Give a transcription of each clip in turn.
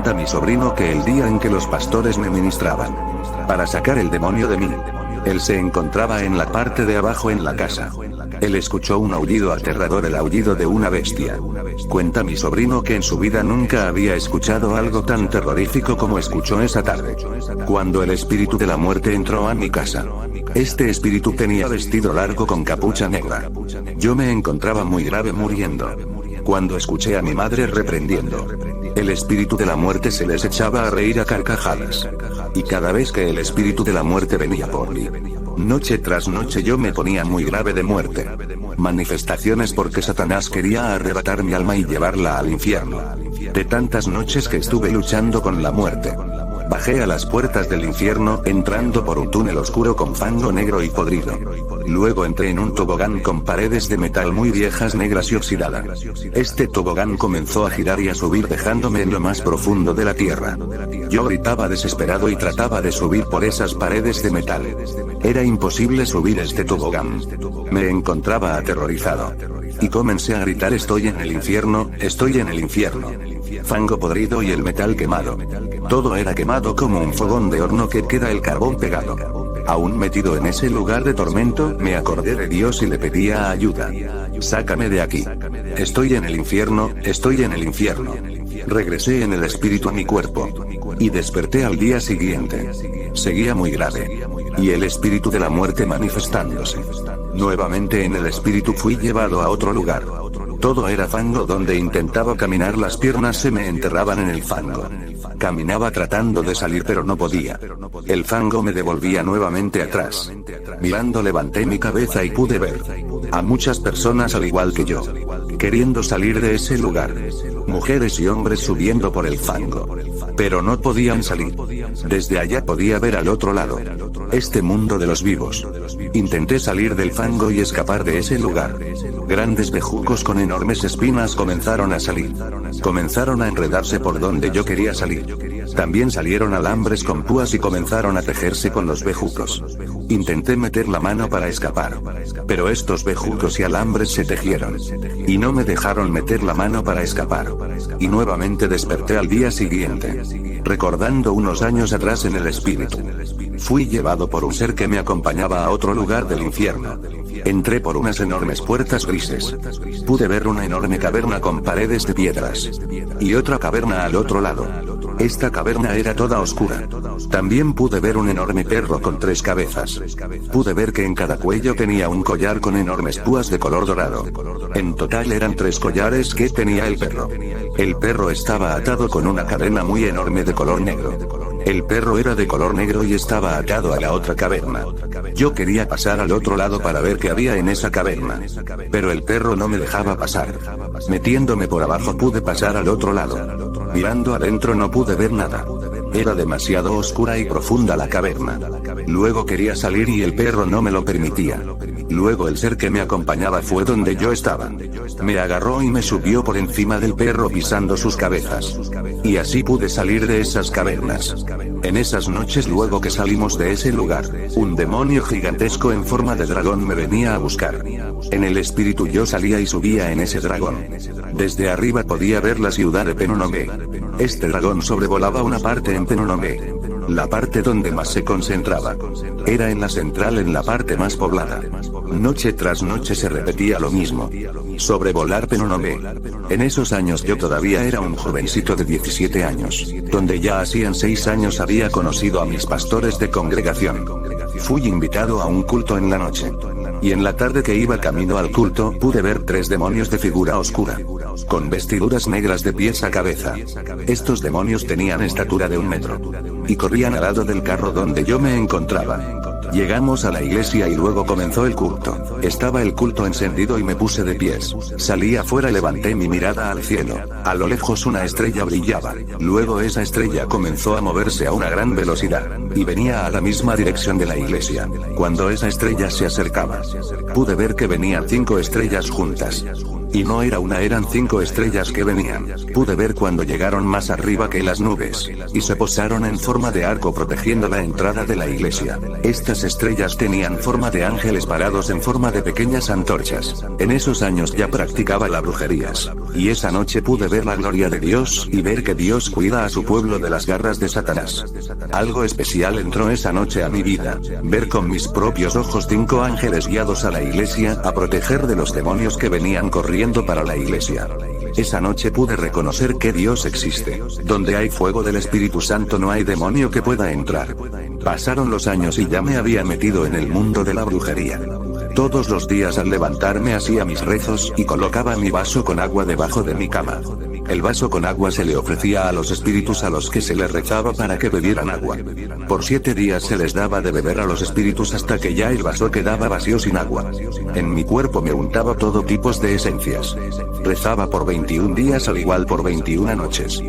cuenta mi sobrino que el día en que los pastores me ministraban para sacar el demonio de mí, él se encontraba en la parte de abajo en la casa. Él escuchó un aullido aterrador, el aullido de una bestia. Cuenta mi sobrino que en su vida nunca había escuchado algo tan terrorífico como escuchó esa tarde, cuando el espíritu de la muerte entró a mi casa. Este espíritu tenía vestido largo con capucha negra. Yo me encontraba muy grave muriendo, cuando escuché a mi madre reprendiendo. El espíritu de la muerte se les echaba a reír a carcajadas. Y cada vez que el espíritu de la muerte venía por mí, noche tras noche yo me ponía muy grave de muerte. Manifestaciones porque Satanás quería arrebatar mi alma y llevarla al infierno. De tantas noches que estuve luchando con la muerte, bajé a las puertas del infierno, entrando por un túnel oscuro con fango negro y podrido. Luego entré en un tobogán con paredes de metal muy viejas, negras y oxidadas. Este tobogán comenzó a girar y a subir dejándome en lo más profundo de la tierra. Yo gritaba desesperado y trataba de subir por esas paredes de metal. Era imposible subir este tobogán. Me encontraba aterrorizado. Y comencé a gritar: estoy en el infierno, estoy en el infierno. Fango podrido y el metal quemado. Todo era quemado como un fogón de horno que queda el carbón pegado. Aún metido en ese lugar de tormento, me acordé de Dios y le pedía ayuda. Sácame de aquí. Estoy en el infierno, estoy en el infierno. Regresé en el espíritu a mi cuerpo. Y desperté al día siguiente. Seguía muy grave. Y el espíritu de la muerte manifestándose. Nuevamente en el espíritu fui llevado a otro lugar. Todo era fango. Donde intentaba caminar las piernas se me enterraban en el fango. Caminaba tratando de salir pero no podía. El fango me devolvía nuevamente atrás. Mirando levanté mi cabeza y pude ver a muchas personas al igual que yo, queriendo salir de ese lugar. Mujeres y hombres subiendo por el fango. Pero no podían salir. Desde allá podía ver al otro lado este mundo de los vivos. Intenté salir del fango y escapar de ese lugar. Grandes bejucos con enormes espinas comenzaron a salir. Comenzaron a enredarse por donde yo quería salir. También salieron alambres con púas y comenzaron a tejerse con los bejucos. Intenté meter la mano para escapar, pero estos bejucos y alambres se tejieron y no me dejaron meter la mano para escapar. Y nuevamente desperté al día siguiente, recordando unos años atrás en el espíritu. Fui llevado por un ser que me acompañaba a otro lugar del infierno. Entré por unas enormes puertas grises. Pude ver una enorme caverna con paredes de piedras. Y otra caverna al otro lado. Esta caverna era toda oscura. También pude ver un enorme perro con 3 cabezas. Pude ver que en cada cuello tenía un collar con enormes púas de color dorado. En total eran 3 collares que tenía el perro. El perro estaba atado con una cadena muy enorme de color negro. El perro era de color negro y estaba atado a la otra caverna. Yo quería pasar al otro lado para ver qué había en esa caverna. Pero el perro no me dejaba pasar. Metiéndome por abajo pude pasar al otro lado. Mirando adentro no pude ver nada. Era demasiado oscura y profunda la caverna. Luego quería salir y el perro no me lo permitía. Luego el ser que me acompañaba fue donde yo estaba. Me agarró y me subió por encima del perro pisando sus cabezas. Y así pude salir de esas cavernas. En esas noches luego que salimos de ese lugar, un demonio gigantesco en forma de dragón me venía a buscar. En el espíritu yo salía y subía en ese dragón. Desde arriba podía ver la ciudad de Penonomé. Este dragón sobrevolaba una parte en Penonomé. La parte donde más se concentraba era en la central, en la parte más poblada. Noche tras noche se repetía lo mismo. Sobrevolar Penonomé. En esos años yo todavía era un jovencito de 17 años, donde ya hacían 6 años había conocido a mis pastores de congregación. Fui invitado a un culto en la noche. Y en la tarde que iba camino al culto, pude ver 3 demonios de figura oscura, con vestiduras negras de pies a cabeza. Estos demonios tenían estatura de 1 metro. Y corrían al lado del carro donde yo me encontraba. Llegamos a la iglesia y luego comenzó el culto. Estaba el culto encendido y me puse de pies. Salí afuera y levanté mi mirada al cielo. A lo lejos una estrella brillaba. Luego esa estrella comenzó a moverse a una gran velocidad. Y venía a la misma dirección de la iglesia. Cuando esa estrella se acercaba, pude ver que venían 5 estrellas juntas. Y no era una, eran 5 estrellas que venían. Pude ver cuando llegaron más arriba que las nubes, y se posaron en forma de arco protegiendo la entrada de la iglesia. Estas estrellas tenían forma de ángeles parados en forma de pequeñas antorchas. En esos años ya practicaba las brujerías. Y esa noche pude ver la gloria de Dios y ver que Dios cuida a su pueblo de las garras de Satanás. Algo especial entró esa noche a mi vida. Ver con mis propios ojos 5 ángeles guiados a la iglesia a proteger de los demonios que venían corriendo para la iglesia. Esa noche pude reconocer que Dios existe. Donde hay fuego del Espíritu Santo no hay demonio que pueda entrar. Pasaron los años y ya me había metido en el mundo de la brujería. Todos los días al levantarme hacía mis rezos y colocaba mi vaso con agua debajo de mi cama. El vaso con agua se le ofrecía a los espíritus a los que se les rezaba para que bebieran agua. Por 7 días se les daba de beber a los espíritus hasta que ya el vaso quedaba vacío sin agua. En mi cuerpo me untaba todo tipo de esencias. Rezaba por 21 días al igual por 21 noches.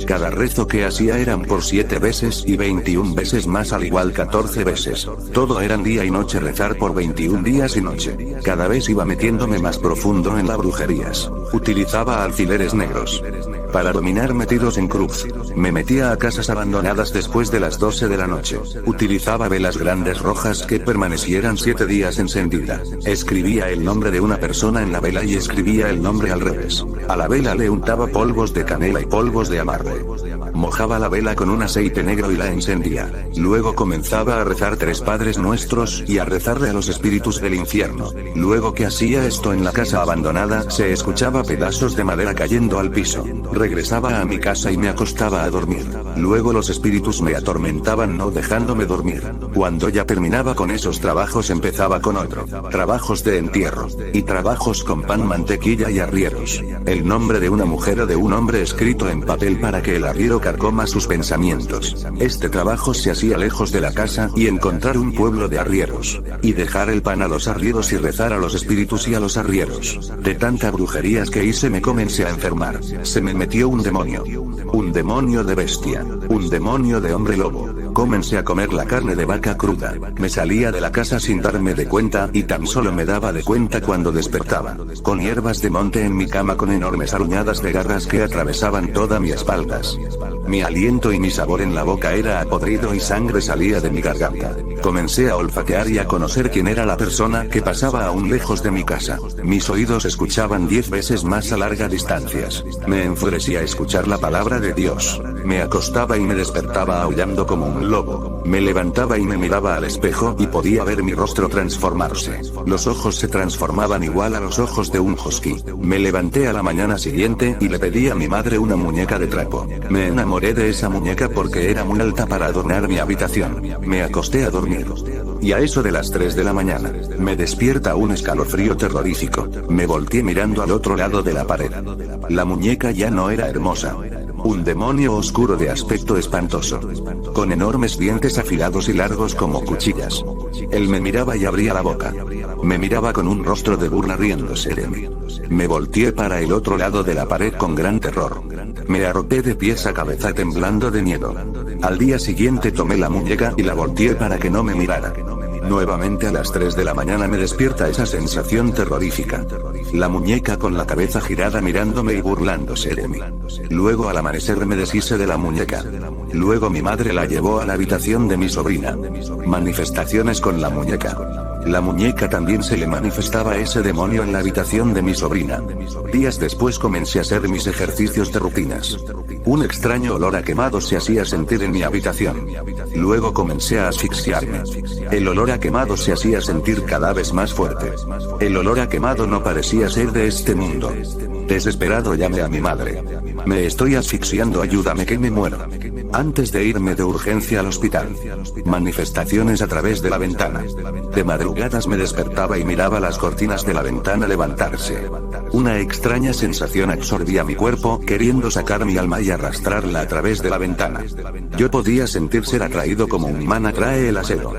Cada rezo que hacía eran por 7 veces y 21 veces más al igual 14 veces. Todo eran día y noche rezar por 21 días y noche. Cada vez iba metiéndome más profundo en las brujerías. Utilizaba alfileres negros para dominar metidos en cruz. Me metía a casas abandonadas después de las 12 de la noche. Utilizaba velas grandes rojas que permanecieran 7 días encendidas. Escribía el nombre de una persona en la vela y escribía el nombre al revés. A la vela le untaba polvos de canela y polvos de amarre. Mojaba la vela con un aceite negro y la encendía. Luego comenzaba a rezar 3 Padres Nuestros y a rezarle a los espíritus del infierno. Luego que hacía esto en la casa abandonada, se escuchaba pedazos de madera cayendo al piso. Regresaba a mi casa y me acostaba a dormir. Luego los espíritus me atormentaban no dejándome dormir. Cuando ya terminaba con esos trabajos empezaba con otro. Trabajos de entierro. Y trabajos con pan, mantequilla y arrieros. El nombre de una mujer o de un hombre escrito en papel para que el arriero carcoma sus pensamientos. Este trabajo se hacía lejos de la casa y encontrar un pueblo de arrieros. Y dejar el pan a los arrieros y rezar a los espíritus y a los arrieros. De tanta brujerías que hice me comencé a enfermar. Se me metió un demonio. Un demonio de bestia. Un demonio de hombre lobo. Comencé a comer la carne de vaca cruda. Me salía de la casa sin darme de cuenta y tan solo me daba de cuenta cuando despertaba. Con hierbas de monte en mi cama con enormes aruñadas de garras que atravesaban toda mi espalda. Mi aliento y mi sabor en la boca era podrido y sangre salía de mi garganta. Comencé a olfatear y a conocer quién era la persona que pasaba aún lejos de mi casa. Mis oídos escuchaban 10 veces más a largas distancias. Me enfurecía escuchar la palabra de Dios. Me acostaba y me despertaba aullando como un lobo. Me levantaba y me miraba al espejo y podía ver mi rostro transformarse. Los ojos se transformaban igual a los ojos de un husky. Me levanté a la mañana siguiente y le pedí a mi madre una muñeca de trapo. Me enamoré de esa muñeca porque era muy alta para adornar mi habitación. Me acosté a dormir. Y a eso de las 3 de la mañana, me despierta un escalofrío terrorífico. Me volteé mirando al otro lado de la pared. La muñeca ya no era hermosa. Un demonio oscuro de aspecto espantoso. Con enormes dientes afilados y largos como cuchillas. Él me miraba y abría la boca. Me miraba con un rostro de burla riéndose de mí. Me volteé para el otro lado de la pared con gran terror. Me arropé de pies a cabeza temblando de miedo. Al día siguiente tomé la muñeca y la volteé para que no me mirara. Nuevamente a las 3 de la mañana me despierta esa sensación terrorífica. La muñeca con la cabeza girada mirándome y burlándose de mí. Luego al amanecer me deshice de la muñeca. Luego mi madre la llevó a la habitación de mi sobrina. Manifestaciones con la muñeca. La muñeca también se le manifestaba ese demonio en la habitación de mi sobrina. Días después comencé a hacer mis ejercicios de rutinas. Un extraño olor a quemado se hacía sentir en mi habitación. Luego comencé a asfixiarme. El olor a quemado se hacía sentir cada vez más fuerte. El olor a quemado no parecía ser de este mundo. Desesperado llamé a mi madre. Me estoy asfixiando, ayúdame que me muero. Antes de irme de urgencia al hospital. Manifestaciones a través de la ventana. De madrugadas me despertaba y miraba las cortinas de la ventana levantarse. Una extraña sensación absorbía mi cuerpo, queriendo sacar mi alma y arrastrarla a través de la ventana. Yo podía sentir ser atraído como un imán atrae el acero.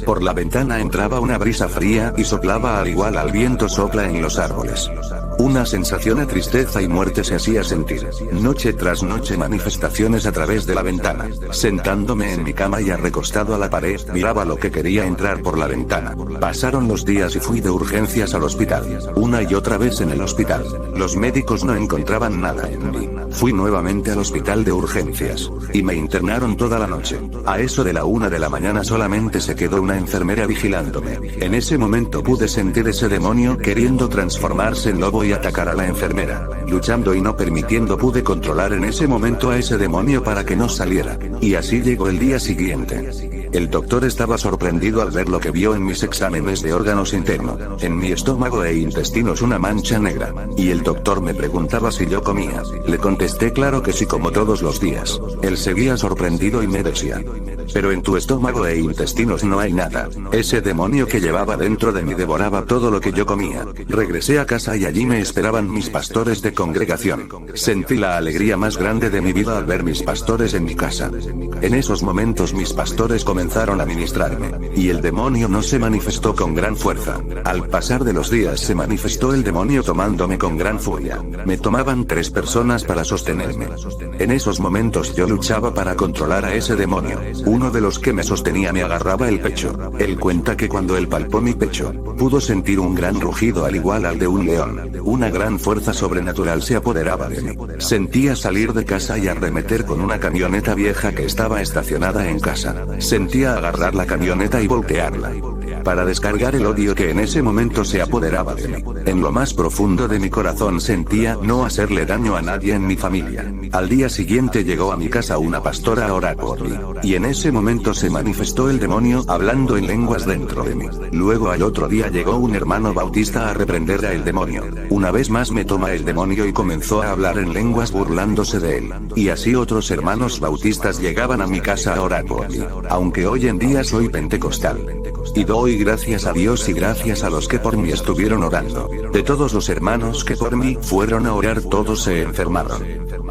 Por la ventana entraba una brisa fría y soplaba al igual al viento sopla en los árboles. Una sensación de tristeza y muerte se hacía sentir. Noche tras noche manifestaciones a través de la ventana. Sentándome en mi cama y recostado a la pared, miraba lo que quería entrar por la ventana. Pasaron los días y fui de urgencias al hospital. Una y otra vez en el hospital. Los médicos no encontraban nada en mí. Fui nuevamente al hospital de urgencias. Y me internaron toda la noche. A eso de la 1 de la mañana solamente se quedó una enfermera vigilándome. En ese momento pude sentir ese demonio queriendo transformarse en lobo y atacar a la enfermera. Luchando y no permitiendo pude controlar en ese momento a ese demonio para que no saliera. Y así llegó el día siguiente. El doctor estaba sorprendido al ver lo que vio en mis exámenes de órganos internos. En mi estómago e intestinos una mancha negra. Y el doctor me preguntaba si yo comía. Le contesté claro que sí, como todos los días. Él seguía sorprendido y me decía: pero en tu estómago e intestinos no hay nada. Ese demonio que llevaba dentro de mí devoraba todo lo que yo comía. Regresé a casa y allí me esperaban mis pastores de congregación. Sentí la alegría más grande de mi vida al ver mis pastores en mi casa. En esos momentos mis pastores comenzaron a ministrarme. Y el demonio no se manifestó con gran fuerza. Al pasar de los días se manifestó el demonio tomándome con gran furia. Me tomaban 3 personas para sostenerme. En esos momentos yo luchaba para controlar a ese demonio. Uno de los que me sostenía me agarraba el pecho. Él cuenta que cuando él palpó mi pecho, pudo sentir un gran rugido al igual al de un león. Una gran fuerza sobrenatural se apoderaba de mí. Sentía salir de casa y arremeter con una camioneta vieja que estaba estacionada en casa. Sentía agarrar la camioneta y voltearla. Para descargar el odio que en ese momento se apoderaba de mí. En lo más profundo de mi corazón sentía no hacerle daño a nadie en mi familia. Al día siguiente llegó a mi casa una pastora a orar por mí. Y en ese momento se manifestó el demonio hablando en lenguas dentro de mí. Luego al otro día llegó un hermano bautista a reprender al demonio. Una vez más me toma el demonio y comenzó a hablar en lenguas burlándose de él. Y así otros hermanos bautistas llegaban a mi casa a orar por mí. Aunque hoy en día soy pentecostal. Y doy gracias a Dios y gracias a los que por mí estuvieron orando. De todos los hermanos que por mí fueron a orar, todos se enfermaron.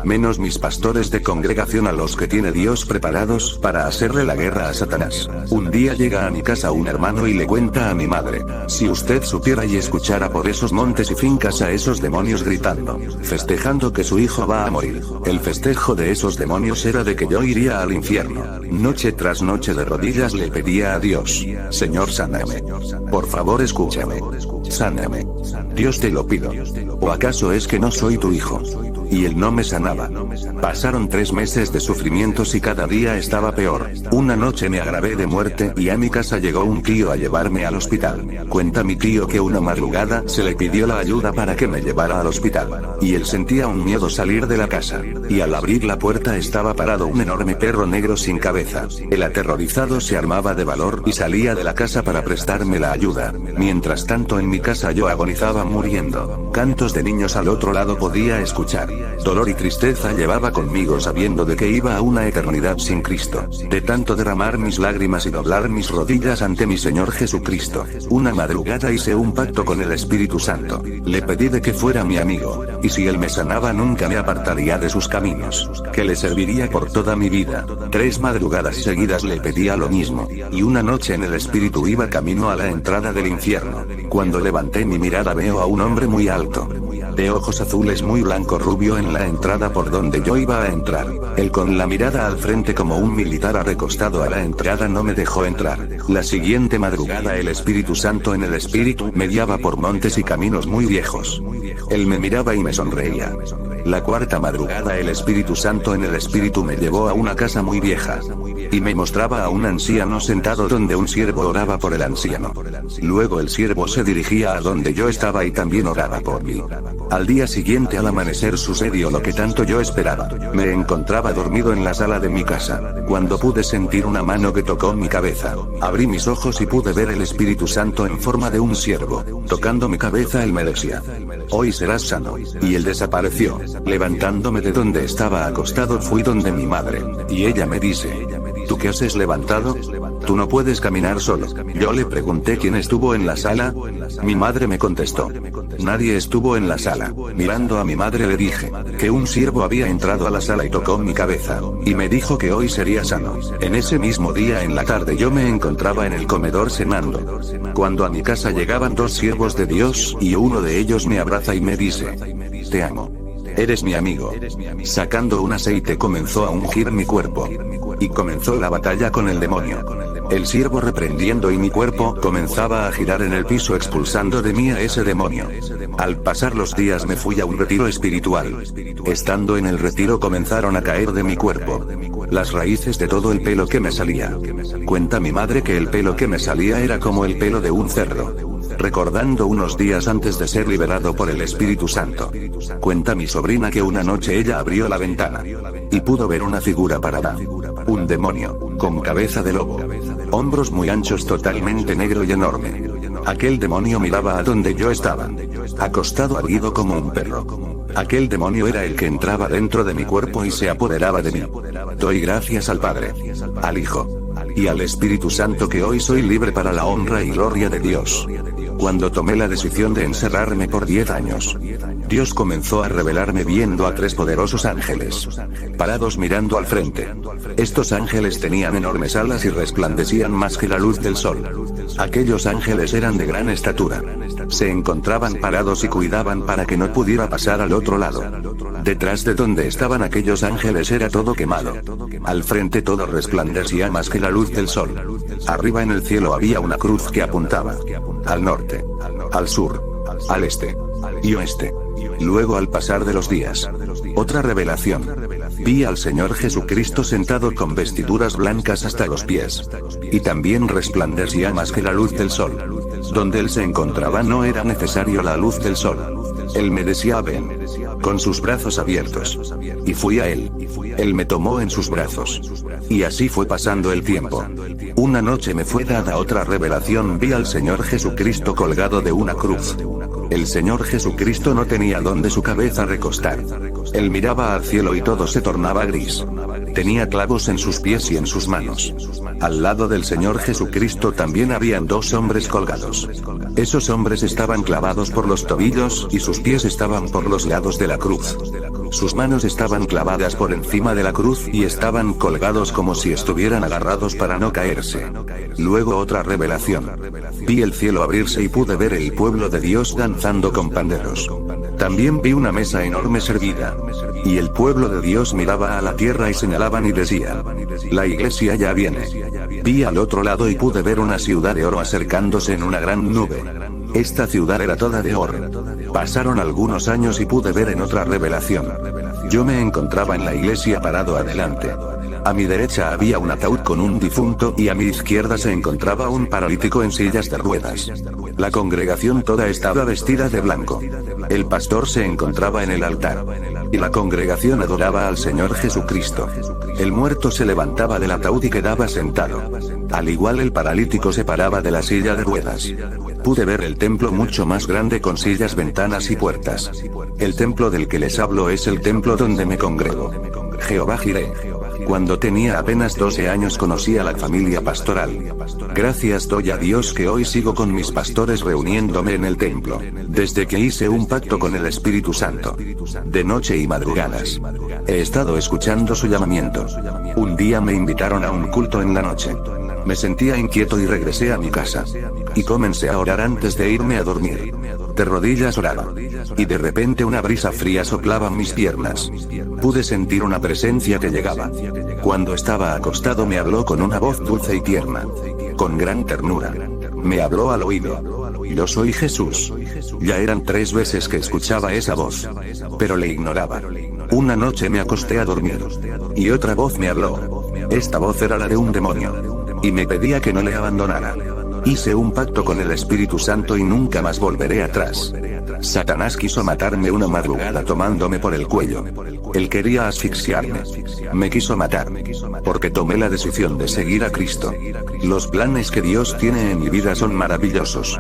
Menos mis pastores de congregación, a los que tiene Dios preparados para hacerle la guerra a Satanás. Un día llega a mi casa un hermano y le cuenta a mi madre: si usted supiera y escuchara por esos montes y fincas a esos demonios gritando, festejando que su hijo va a morir. El festejo de esos demonios era de que yo iría al infierno. Noche tras noche de rodillas le pedía a Dios: Señor, sáname. Por favor, escúchame. Sáname. Dios, te lo pido. ¿O acaso es que no soy tu hijo? Y él no me sanaba. Pasaron 3 meses de sufrimientos y cada día estaba peor. Una noche me agravé de muerte y a mi casa llegó un tío a llevarme al hospital. Cuenta mi tío que una madrugada se le pidió la ayuda para que me llevara al hospital. Y él sentía un miedo salir de la casa. Y al abrir la puerta estaba parado un enorme perro negro sin cabeza. El aterrorizado se armaba de valor y salía de la casa para prestarme la ayuda. Mientras tanto en mi casa yo agonizaba muriendo. Cantos de niños al otro lado podía escuchar. Dolor y tristeza llevaba conmigo sabiendo de que iba a una eternidad sin Cristo. De tanto derramar mis lágrimas y doblar mis rodillas ante mi Señor Jesucristo. Una madrugada hice un pacto con el Espíritu Santo. Le pedí de que fuera mi amigo. Y si él me sanaba nunca me apartaría de sus caminos. Que le serviría por toda mi vida. 3 madrugadas seguidas le pedía lo mismo. Y una noche en el Espíritu iba camino a la entrada del infierno. Cuando levanté mi mirada veo a un hombre muy alto. De ojos azules muy blanco rubio en la entrada por donde yo iba a entrar. Él con la mirada al frente como un militar recostado a la entrada no me dejó entrar. La siguiente madrugada el Espíritu Santo en el Espíritu me guiaba por montes y caminos muy viejos. Él me miraba y me sonreía. La 4ª madrugada el Espíritu Santo en el Espíritu me llevó a una casa muy vieja. Y me mostraba a un anciano sentado donde un siervo oraba por el anciano. Luego el siervo se dirigía a donde yo estaba y también oraba por mí. Al día siguiente al amanecer sucedió lo que tanto yo esperaba. Me encontraba dormido en la sala de mi casa, cuando pude sentir una mano que tocó mi cabeza. Abrí mis ojos y pude ver el Espíritu Santo en forma de un siervo. Tocando mi cabeza él me decía: hoy serás sano. Y él desapareció. Levantándome de donde estaba acostado fui donde mi madre. Y ella me dice: ¿tú qué haces levantado? tú no puedes caminar solo. Yo le pregunté quién estuvo en la sala. Mi madre me contestó: nadie estuvo en la sala. Mirando a mi madre le dije que un siervo había entrado a la sala y tocó mi cabeza, y me dijo que hoy sería sano. En ese mismo día en la tarde yo me encontraba en el comedor cenando, cuando a mi casa llegaban dos siervos de Dios, y uno de ellos me abraza y me dice: te amo. Eres mi amigo. Sacando un aceite comenzó a ungir mi cuerpo. Y comenzó la batalla con el demonio. El siervo reprendiendo y mi cuerpo comenzaba a girar en el piso expulsando de mí a ese demonio. Al pasar los días me fui a un retiro espiritual. Estando en el retiro comenzaron a caer de mi cuerpo las raíces de todo el pelo que me salía. Cuenta mi madre que el pelo que me salía era como el pelo de un cerdo. Recordando unos días antes de ser liberado por el Espíritu Santo. Cuenta mi sobrina que una noche ella abrió la ventana y pudo ver una figura parada. Un demonio, con cabeza de lobo, hombros muy anchos, totalmente negro y enorme. Aquel demonio miraba a donde yo estaba, acostado erguido como un perro. Aquel demonio era el que entraba dentro de mi cuerpo y se apoderaba de mí. Doy gracias al Padre, al Hijo y al Espíritu Santo que hoy soy libre para la honra y gloria de Dios. Cuando tomé la decisión de encerrarme por 10 años, Dios comenzó a revelarme viendo a 3 poderosos ángeles, parados mirando al frente. Estos ángeles tenían enormes alas y resplandecían más que la luz del sol. Aquellos ángeles eran de gran estatura. Se encontraban parados y cuidaban para que no pudiera pasar al otro lado. Detrás de donde estaban aquellos ángeles era todo quemado. Al frente todo resplandecía más que la luz del sol. Arriba en el cielo había una cruz que apuntaba al norte, al sur, al este y oeste. Luego, al pasar de los días, otra revelación. Vi al Señor Jesucristo sentado con vestiduras blancas hasta los pies. Y también resplandecía más que la luz del sol. Donde él se encontraba no era necesario la luz del sol. Él me decía: ven, con sus brazos abiertos. Y fui a él. Él me tomó en sus brazos. Y así fue pasando el tiempo. Una noche me fue dada otra revelación. Vi al Señor Jesucristo colgado de una cruz. El Señor Jesucristo no tenía donde su cabeza recostar. Él miraba al cielo y todo se tornaba gris. Tenía clavos en sus pies y en sus manos. Al lado del Señor Jesucristo también habían 2 hombres colgados. Esos hombres estaban clavados por los tobillos y sus pies estaban por los lados de la cruz. Sus manos estaban clavadas por encima de la cruz y estaban colgados como si estuvieran agarrados para no caerse. Luego otra revelación. Vi el cielo abrirse y pude ver el pueblo de Dios danzando con panderos. También vi una mesa enorme servida. Y el pueblo de Dios miraba a la tierra y señalaban y decían: la iglesia ya viene. Vi al otro lado y pude ver una ciudad de oro acercándose en una gran nube. Esta ciudad era toda de oro. Pasaron algunos años y pude ver en otra revelación. Yo me encontraba en la iglesia parado adelante. A mi derecha había un ataúd con un difunto y a mi izquierda se encontraba un paralítico en sillas de ruedas. La congregación toda estaba vestida de blanco. El pastor se encontraba en el altar. Y la congregación adoraba al Señor Jesucristo. El muerto se levantaba del ataúd y quedaba sentado. Al igual el paralítico se paraba de la silla de ruedas. Pude ver el templo mucho más grande con sillas, ventanas y puertas. El templo del que les hablo es el templo donde me congrego. Jehová Jireh. Cuando tenía apenas 12 años conocí a la familia pastoral. Gracias doy a Dios que hoy sigo con mis pastores reuniéndome en el templo. Desde que hice un pacto con el Espíritu Santo. De noche y madrugadas. He estado escuchando su llamamiento. Un día me invitaron a un culto en la noche. Me sentía inquieto y regresé a mi casa. Y comencé a orar antes de irme a dormir. De rodillas oraba. Y de repente una brisa fría soplaba mis piernas. Pude sentir una presencia que llegaba. Cuando estaba acostado me habló con una voz dulce y tierna. Con gran ternura. Me habló al oído. Yo soy Jesús. Ya eran 3 veces que escuchaba esa voz. Pero le ignoraba. Una noche me acosté a dormir. Y otra voz me habló. Esta voz era la de un demonio. Y me pedía que no le abandonara. Hice un pacto con el Espíritu Santo y nunca más volveré atrás. Satanás quiso matarme una madrugada tomándome por el cuello. Él quería asfixiarme. Me quiso matar. Porque tomé la decisión de seguir a Cristo. Los planes que Dios tiene en mi vida son maravillosos.